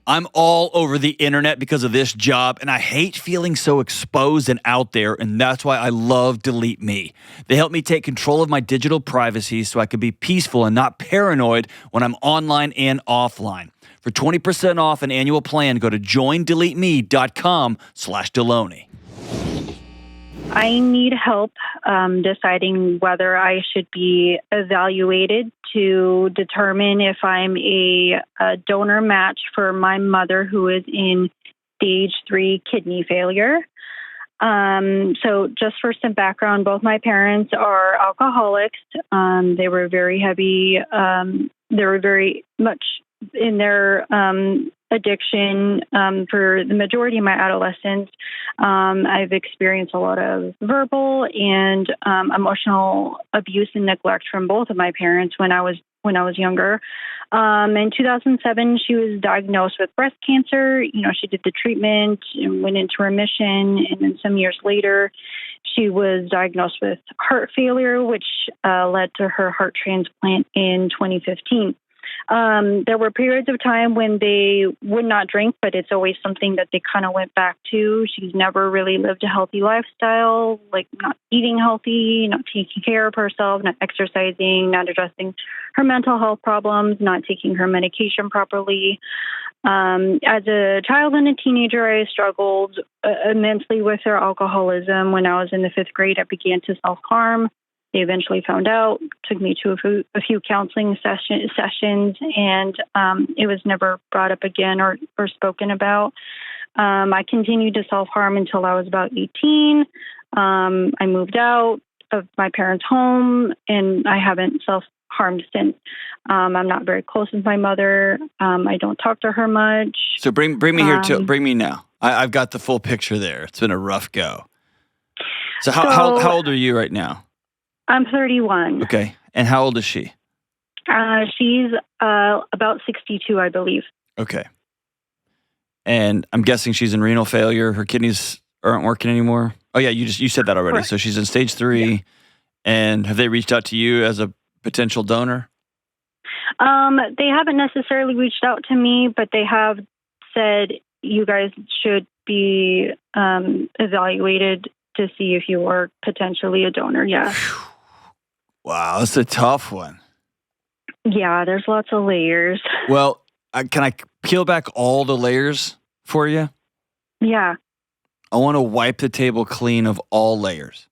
I'm all over the internet because of this job, and I hate feeling so exposed and out there, and that's why I love Delete Me. They help me take control of my digital privacy so I can be peaceful and not paranoid when I'm online and offline. For 20% off an annual plan, go to joindeleteme.com/Delony. I need help deciding whether I should be evaluated to determine if I'm a donor match for my mother, who is in stage 3 kidney failure. So just for some background, both my parents are alcoholics. They were very heavy. They were very much in their addiction for the majority of my adolescence. I've experienced a lot of verbal and emotional abuse and neglect from both of my parents when I was younger. In 2007, she was diagnosed with breast cancer. She did the treatment and went into remission. And then some years later, she was diagnosed with heart failure, which led to her heart transplant in 2015. There were periods of time when they would not drink, but it's always something that they kind of went back to. She's never really lived a healthy lifestyle, like not eating healthy, not taking care of herself, not exercising, not addressing her mental health problems, not taking her medication properly. As a child and a teenager, I struggled immensely with her alcoholism. When I was in the 5th grade, I began to self-harm. They eventually found out, took me to a few counseling sessions, and it was never brought up again or spoken about. I continued to self-harm until I was about 18. I moved out of my parents' home, and I haven't self-harmed since. I'm not very close with my mother. I don't talk to her much. So bring me here bring me now. I've got the full picture there. It's been a rough go. So how old are you right now? I'm 31. Okay. And how old is she? She's about 62, I believe. Okay. And I'm guessing she's in renal failure. Her kidneys aren't working anymore. Oh yeah, you said that already. Correct. So she's in stage 3. Yeah. And have they reached out to you as a potential donor? They haven't necessarily reached out to me, but they have said you guys should be evaluated to see if you are potentially a donor. Yeah. Wow, that's a tough one. Yeah, there's lots of layers. Well, can I peel back all the layers for you? Yeah. I want to wipe the table clean of all layers.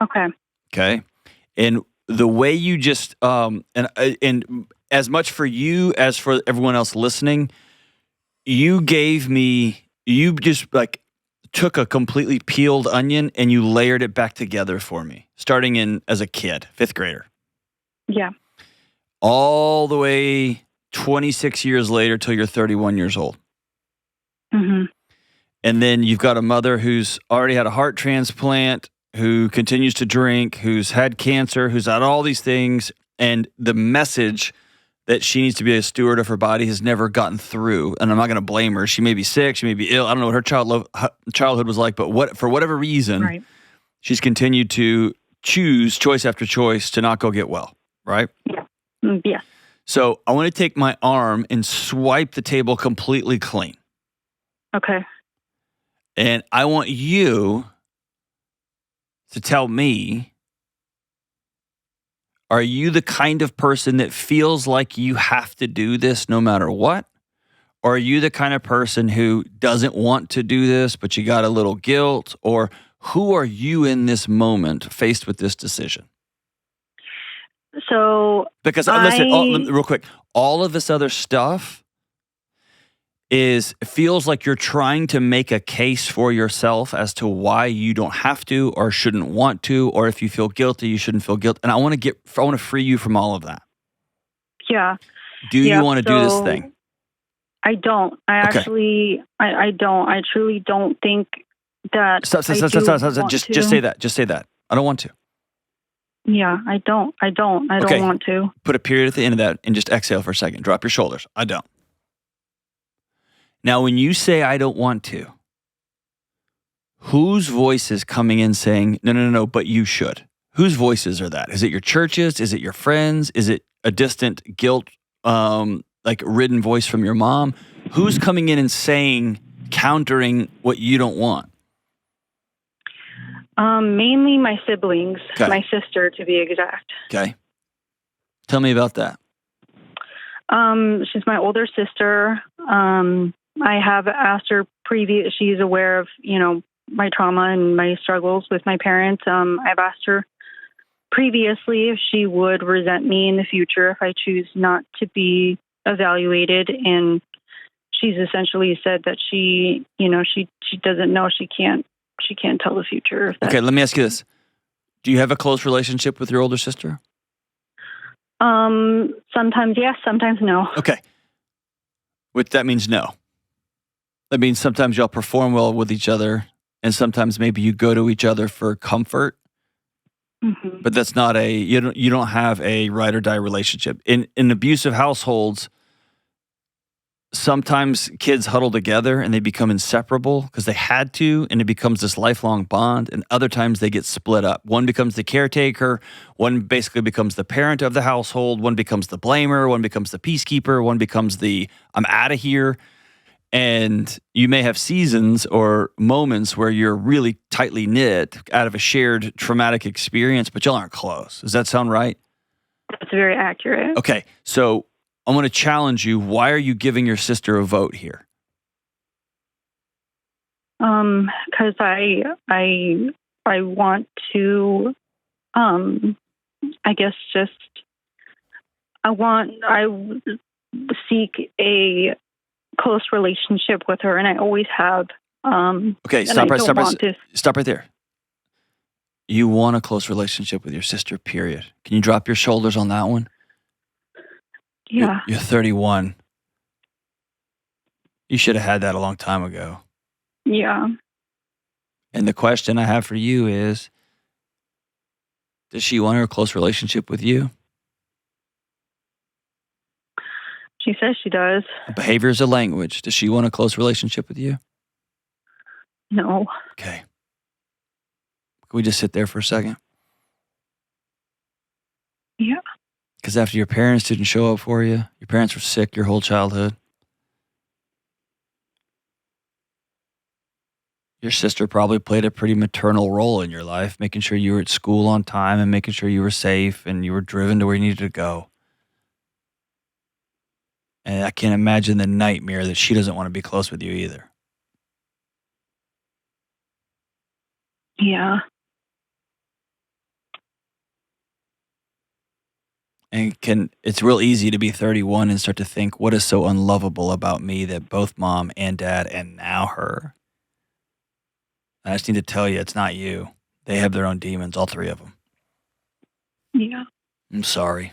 Okay. Okay. And the way you just and as much for you as for everyone else listening, you just like took a completely peeled onion and you layered it back together for me, starting as a kid, 5th grader. Yeah. All the way 26 years later till you're 31 years old. Mm-hmm. And then you've got a mother who's already had a heart transplant, who continues to drink, who's had cancer, who's had all these things. And the message that she needs to be a steward of her body has never gotten through. And I'm not going to blame her. She may be sick. She may be ill. I don't know what her childhood was like, but for whatever reason, right, she's continued to choose choice after choice to not go get well, right? Yeah. Yeah. So I want to take my arm and swipe the table completely clean. Okay. And I want you to tell me, are you the kind of person that feels like you have to do this no matter what? Or are you the kind of person who doesn't want to do this, but you got a little guilt? Or who are you in this moment faced with this decision? So, because listen, real quick, all of this other stuff feels like you're trying to make a case for yourself as to why you don't have to or shouldn't want to, or if you feel guilty, you shouldn't feel guilty. And I want to free you from all of that. Yeah. Do you want to do this thing? I don't. I don't. I truly don't think that. Stop. Just say that. Just say that. I don't want to. Yeah, I don't. I don't want to. Put a period at the end of that and just exhale for a second. Drop your shoulders. I don't. Now, when you say I don't want to, whose voice is coming in saying, no, but you should? Whose voices are that? Is it your churches? Is it your friends? Is it a distant guilt, ridden voice from your mom? Who's coming in and saying, countering what you don't want? Mainly my siblings, Okay. my sister to be exact. Okay. Tell me about that. She's my older sister. I have asked her she's aware of, my trauma and my struggles with my parents. I've asked her previously if she would resent me in the future if I choose not to be evaluated. And she's essentially said that she doesn't know, she can't tell the future. Okay, let me ask you this. Do you have a close relationship with your older sister? Sometimes yes, sometimes no. Okay. Which that means no. That means sometimes y'all perform well with each other, and sometimes maybe you go to each other for comfort. Mm-hmm. But that's not you don't have a ride or die relationship. In abusive households, sometimes kids huddle together and they become inseparable because they had to, and it becomes this lifelong bond. And other times they get split up. One becomes the caretaker, one basically becomes the parent of the household, one becomes the blamer, one becomes the peacekeeper, one becomes the I'm out of here. And you may have seasons or moments where you're really tightly knit out of a shared traumatic experience, but y'all aren't close. Does that sound right? That's very accurate. Okay, so I'm going to challenge you. Why are you giving your sister a vote here? Because I want to, I guess I seek a close relationship with her, and I always have. Okay, stop right there. You want a close relationship with your sister, period. Can you drop your shoulders on that one? Yeah. You're 31. You should have had that a long time ago. Yeah. And the question I have for you is, does she want a close relationship with you? She says she does. Behavior is a language. Does she want a close relationship with you? No. Okay. Can we just sit there for a second? Yeah. Because after your parents didn't show up for you, your parents were sick your whole childhood, your sister probably played a pretty maternal role in your life, making sure you were at school on time and making sure you were safe and you were driven to where you needed to go. And I can't imagine the nightmare that she doesn't want to be close with you either. Yeah. And it's real easy to be 31 and start to think, what is so unlovable about me that both mom and dad and now her? I just need to tell you, it's not you. They have their own demons, all three of them. Yeah. I'm sorry.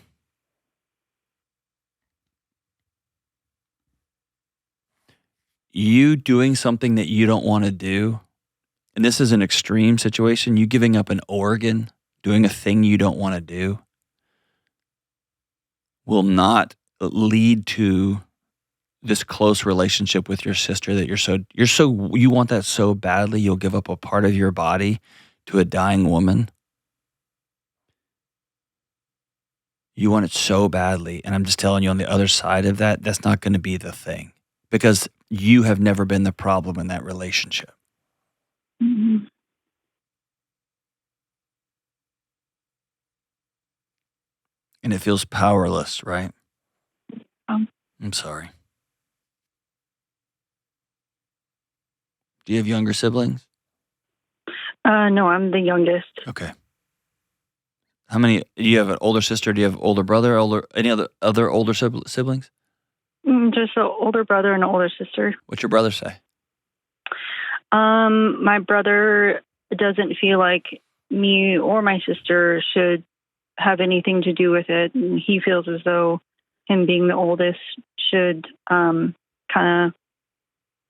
You doing something that you don't want to do, and this is an extreme situation, you giving up an organ, doing a thing you don't want to do, will not lead to this close relationship with your sister that you want that so badly you'll give up a part of your body to a dying woman. You want it so badly, and I'm just telling you, on the other side of that, that's not going to be the thing, because you have never been the problem in that relationship. Mm-hmm. And it feels powerless, right? Um, I'm sorry. Do you have younger siblings? No, I'm the youngest. Okay. How many? Do you have an older sister? Do you have older brother? Any other older siblings? Just an older brother and an older sister. What's your brother say? My brother doesn't feel like me or my sister should have anything to do with it. And he feels as though him being the oldest should kind of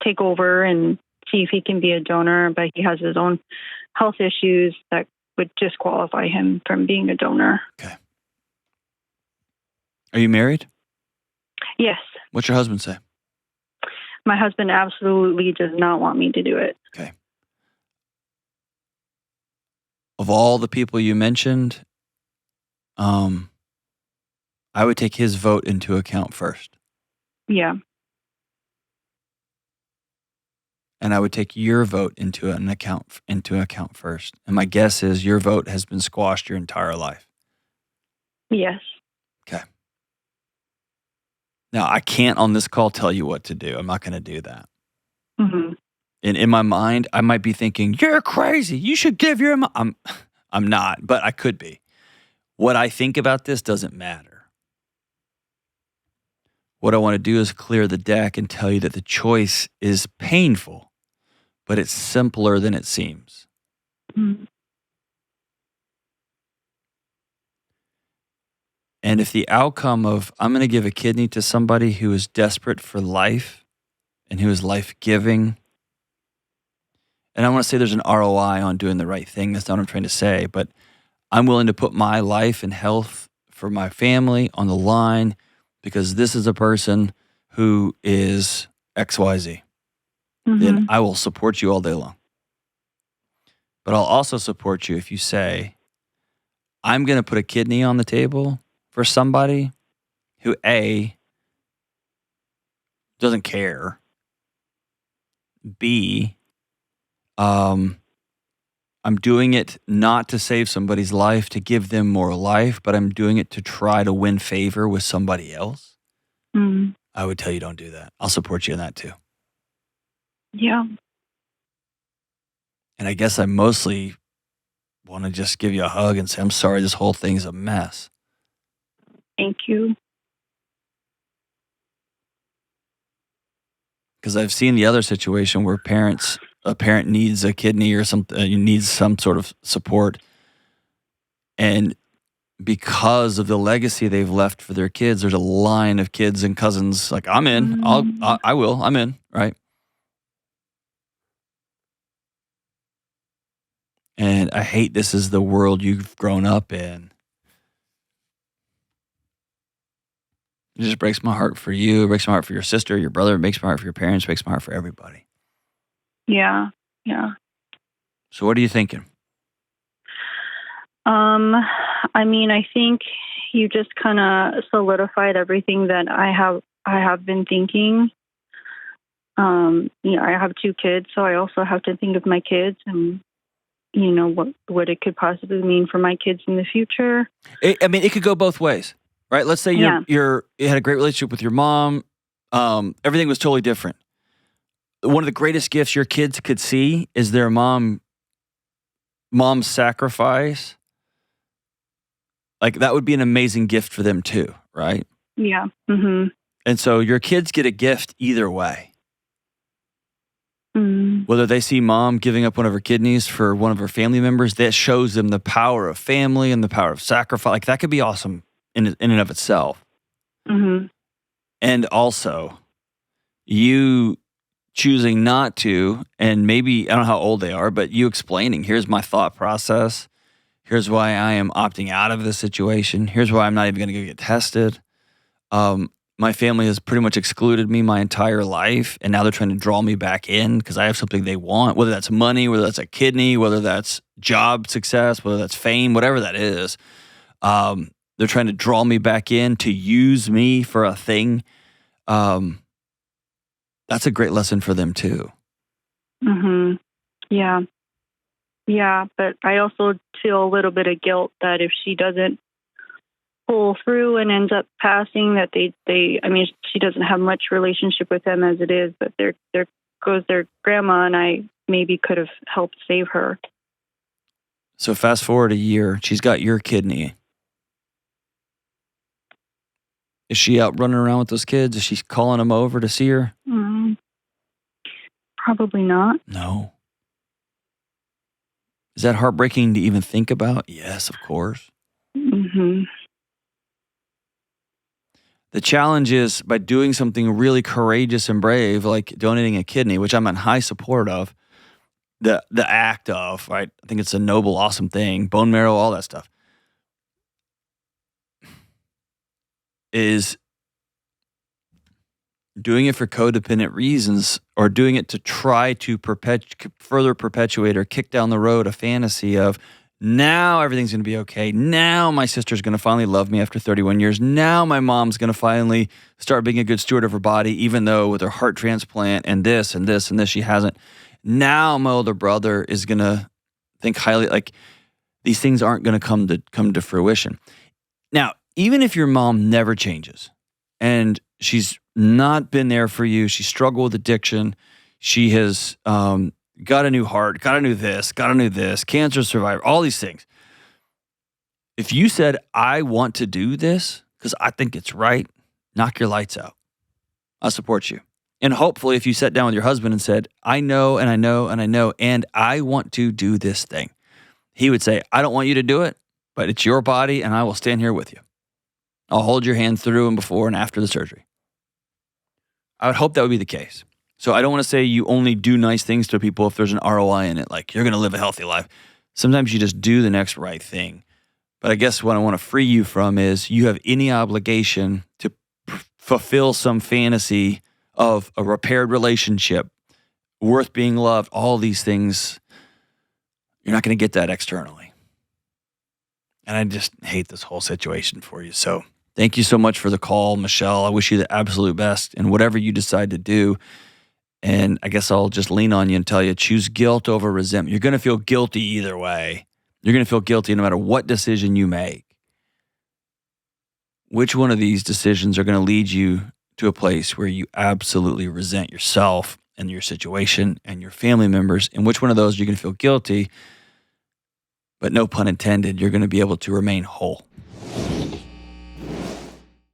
take over and see if he can be a donor, but he has his own health issues that would disqualify him from being a donor. Okay. Are you married? Yes. What's your husband say? My husband absolutely does not want me to do it. Okay. Of all the people you mentioned, I would take his vote into account first. Yeah. and I would take your vote into account first. And my guess is your vote has been squashed your entire life. Yes. Okay. Now, I can't on this call tell you what to do. I'm not going to do that. Mm-hmm. And in my mind, I might be thinking, you're crazy. You should give your I'm not, but I could be. What I think about this doesn't matter. What I want to do is clear the deck and tell you that the choice is painful, but it's simpler than it seems. Mm-hmm. And if the outcome of I'm going to give a kidney to somebody who is desperate for life and who is life-giving, and I want to say there's an ROI on doing the right thing. That's not what I'm trying to say, but I'm willing to put my life and health for my family on the line because this is a person who is XYZ. Mm-hmm. Then I will support you all day long. But I'll also support you if you say, I'm going to put a kidney on the table for somebody who A, doesn't care, B, I'm doing it not to save somebody's life, to give them more life, but I'm doing it to try to win favor with somebody else. Mm-hmm. I would tell you don't do that. I'll support you in that too. Yeah. And I guess I mostly want to just give you a hug and say, I'm sorry, this whole thing's a mess. Thank you. Because I've seen the other situation where a parent needs a kidney or something, needs some sort of support. And because of the legacy they've left for their kids, there's a line of kids and cousins like, I'm in, I'm in, right? And I hate this is the world you've grown up in. It just breaks my heart for you. It breaks my heart for your sister, your brother. It makes my heart for your parents. It breaks my heart for everybody. Yeah. Yeah. So what are you thinking? I mean, I think you just kind of solidified everything that I have been thinking. I have 2 kids, so I also have to think of my kids and what it could possibly mean for my kids in the future. It could go both ways, right? Let's say you had a great relationship with your mom. Everything was totally different. One of the greatest gifts your kids could see is their mom's sacrifice. Like that would be an amazing gift for them too, right? Yeah. Mm-hmm. And so your kids get a gift either way. Whether they see mom giving up one of her kidneys for one of her family members, that shows them the power of family and the power of sacrifice. Like that could be awesome in and of itself. Mm-hmm. And also, you choosing not to, and maybe, I don't know how old they are, but you explaining, here's my thought process. Here's why I am opting out of this situation. Here's why I'm not even going to go get tested. My family has pretty much excluded me my entire life, and now they're trying to draw me back in because I have something they want, whether that's money, whether that's a kidney, whether that's job success, whether that's fame, whatever that is. They're trying to draw me back in to use me for a thing. That's a great lesson for them too. Mm-hmm. Yeah. Yeah, but I also feel a little bit of guilt that if she doesn't pull through and ends up passing, that she doesn't have much relationship with them as it is, but there goes their grandma, and I maybe could have helped save her. So fast forward a year, she's got your kidney. Is she out running around with those kids? Is she calling them over to see her? Probably not. No. Is that heartbreaking to even think about? Yes, of course. Mm-hmm. The challenge is by doing something really courageous and brave, like donating a kidney, which I'm in high support of, the act of, right? I think it's a noble, awesome thing, bone marrow, all that stuff, is doing it for codependent reasons or doing it to try to further perpetuate or kick down the road a fantasy of Now everything's going to be okay. Now my sister's going to finally love me after 31 years. Now my mom's going to finally start being a good steward of her body, even though with her heart transplant and this and this and this, she hasn't. Now my older brother is going to think highly, like these things aren't going to come to fruition. Now, even if your mom never changes and she's not been there for you, she struggled with addiction, she has got a new heart, got a new this, cancer survivor, all these things. If you said, I want to do this because I think it's right, knock your lights out. I'll support you. And hopefully if you sat down with your husband and said, I know, and I know, and I know, and I want to do this thing, he would say, I don't want you to do it, but it's your body and I will stand here with you. I'll hold your hand through and before and after the surgery. I would hope that would be the case. So I don't want to say you only do nice things to people if there's an ROI in it, like you're going to live a healthy life. Sometimes you just do the next right thing. But I guess what I want to free you from is you have any obligation to fulfill some fantasy of a repaired relationship, worth being loved, all these things. You're not going to get that externally. And I just hate this whole situation for you. So thank you so much for the call, Michelle. I wish you the absolute best in whatever you decide to do. And I guess I'll just lean on you and tell you, choose guilt over resentment. You're going to feel guilty either way. You're going to feel guilty no matter what decision you make. Which one of these decisions are going to lead you to a place where you absolutely resent yourself and your situation and your family members? And which one of those you're going to feel guilty, but no pun intended, you're going to be able to remain whole?